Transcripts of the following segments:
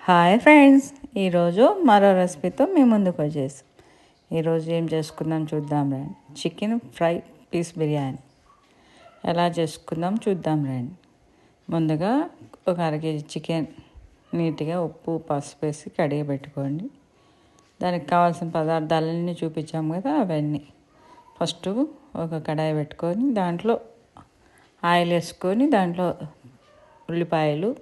Hi friends, ఈరోజు మరో రెసిపీతో మీ ముందుకు వచ్చేసి ఈరోజు ఏం చేసుకుందాం చూద్దాం రండి. చికెన్ ఫ్రై పీస్ బిర్యానీ ఎలా చేసుకుందాం చూద్దాం రండి. ముందుగా ఒక అరకేజీ చికెన్ నీట్గా ఉప్పు పసుపు వేసి కడిగి పెట్టుకోండి. దానికి కావాల్సిన పదార్థాలన్నీ చూపించాము కదా, అవన్నీ ఫస్ట్ ఒక కడాయి పెట్టుకొని దాంట్లో ఆయిల్ వేసుకొని దాంట్లో ఉల్లిపాయలు,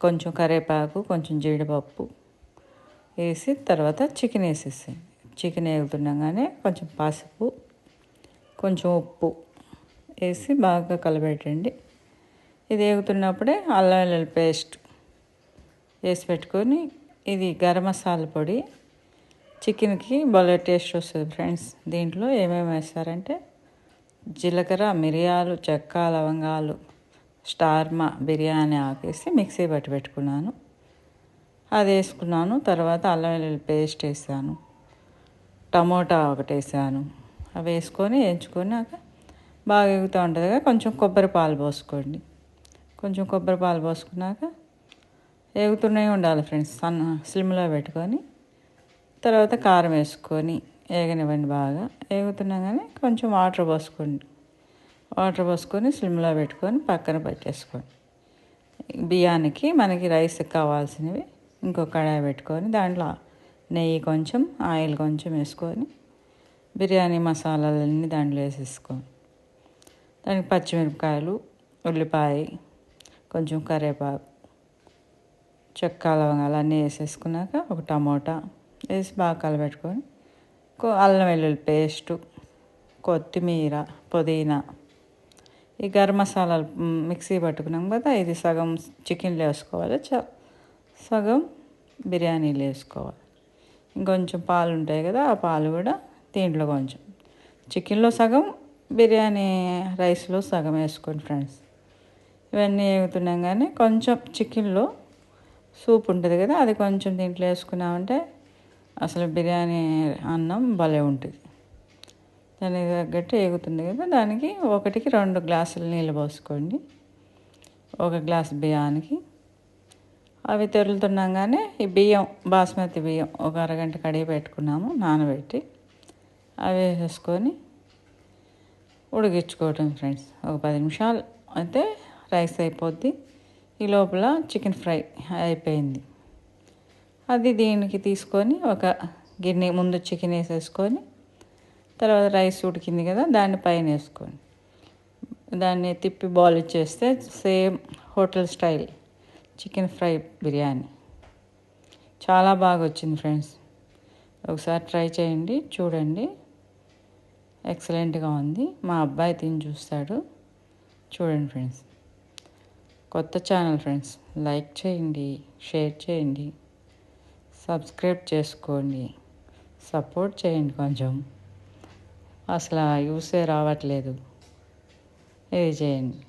కొంచెం కరివేపాకు, కొంచెం జీడిపప్పు వేసి తర్వాత చికెన్ వేసేసాను. చికెన్ వేగుతుండగానే కొంచెం పసుపు, కొంచెం ఉప్పు వేసి బాగా కలబెట్టండి. ఇది వేగుతున్నప్పుడే అల్లం వెల్లుల్లి పేస్ట్ వేసి పెట్టుకొని, ఇది గరం మసాలా పొడి చికెన్కి భలే టేస్ట్ వస్తుంది ఫ్రెండ్స్. దీంట్లో ఏమేమి వేస్తారంటే జీలకర్ర, మిరియాలు, చెక్క, లవంగాలు, స్టార్మా బిర్యానీ ఆకేసి మిక్సీ పట్టి పెట్టుకున్నాను. అది వేసుకున్నాను. తర్వాత అల్లం వెల్లుల్లి పేస్ట్ వేసాను, టమోటా ఒకటి వేసాను. అవి వేసుకొని వేయించుకున్నాక బాగా ఎగుతూ ఉంటుంది కదా, కొంచెం కొబ్బరి పాలు పోసుకోండి. కొంచెం కొబ్బరి పాలు పోసుకున్నాక ఎగుతూనే ఉండాలి ఫ్రెండ్స్, స్లిమ్లో పెట్టుకొని. తర్వాత కారం వేసుకొని వేగనివ్వండి. బాగా వేగుతున్నాగానే కొంచెం వాటర్ పోసుకోండి. వాటర్ పోసుకొని స్లిమ్లో పెట్టుకొని పక్కన పెట్టేసుకోండి. బియ్యానికి మనకి రైస్ కావాల్సినవి ఇంకో కడాయి పెట్టుకొని దాంట్లో నెయ్యి కొంచెం, ఆయిల్ కొంచెం వేసుకొని బిర్యానీ మసాలాలన్నీ దాంట్లో వేసేసుకోండి. దానికి పచ్చిమిరపకాయలు, ఉల్లిపాయ, కొంచెం కరివేపాకు, చెక్క, లవంగాలు అన్నీ వేసేసుకున్నాక ఒక టమోటా వేసి బాగా కలబెట్టుకొని అల్లం వెల్లుల్లి పేస్టు, కొత్తిమీర, పుదీనా, ఈ గరం మసాలాలు మిక్సీ పట్టుకున్నాం కదా, ఇది సగం చికెన్లో వేసుకోవాలి, సగం బిర్యానీలో వేసుకోవాలి. ఇంకొంచెం పాలు ఉంటాయి కదా, ఆ పాలు కూడా దీంట్లో కొంచెం చికెన్లో సగం, బిర్యానీ రైస్లో సగం వేసుకోండి ఫ్రెండ్స్. ఇవన్నీ వేగుతున్నాం కానీ కొంచెం చికెన్లో సూప్ ఉంటుంది కదా, అది కొంచెం దీంట్లో వేసుకున్నామంటే అసలు బిర్యానీ అన్నం భలే ఉంటుంది. దానికి తగ్గట్టు వేగుతుంది కదా, దానికి 1-2 గ్లాసులు నీళ్ళు పోసుకోండి. 1 గ్లాసు బియ్యానికి. అవి తెరులుతున్నాగానే ఈ బియ్యం, బాస్మతి బియ్యం ఒక అరగంట కడిగి పెట్టుకున్నాము నానబెట్టి, అవి వేసేసుకొని ఉడికించుకోవటం ఫ్రెండ్స్. ఒక 10 నిమిషాలు అయితే రైస్ అయిపోద్ది. ఈ లోపల చికెన్ ఫ్రై అయిపోయింది. అది దీనికి తీసుకొని ఒక గిన్నె ముందు చికెన్ వేసేసుకొని, తర్వాత రైస్ ఉడికింది కదా దాన్ని పైన వేసుకొని దాన్ని తిప్పి బాల్ ఇచ్చేస్తే same hotel style chicken fry biryani చాలా బాగా వచ్చింది ఫ్రెండ్స్. ఒకసారి ట్రై చేయండి, చూడండి. ఎక్సలెంట్గా ఉంది. మా అబ్బాయి తిని చూస్తాడు. చూడండి ఫ్రెండ్స్. కొత్త ఛానల్ ఫ్రెండ్స్, లైక్ చేయండి, షేర్ చేయండి, సబ్స్క్రైబ్ చేసుకోండి, సపోర్ట్ చేయండి. కొంచెం అసలు యూసే రావట్లేదు, ఇది చేయండి.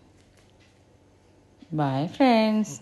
Bye friends.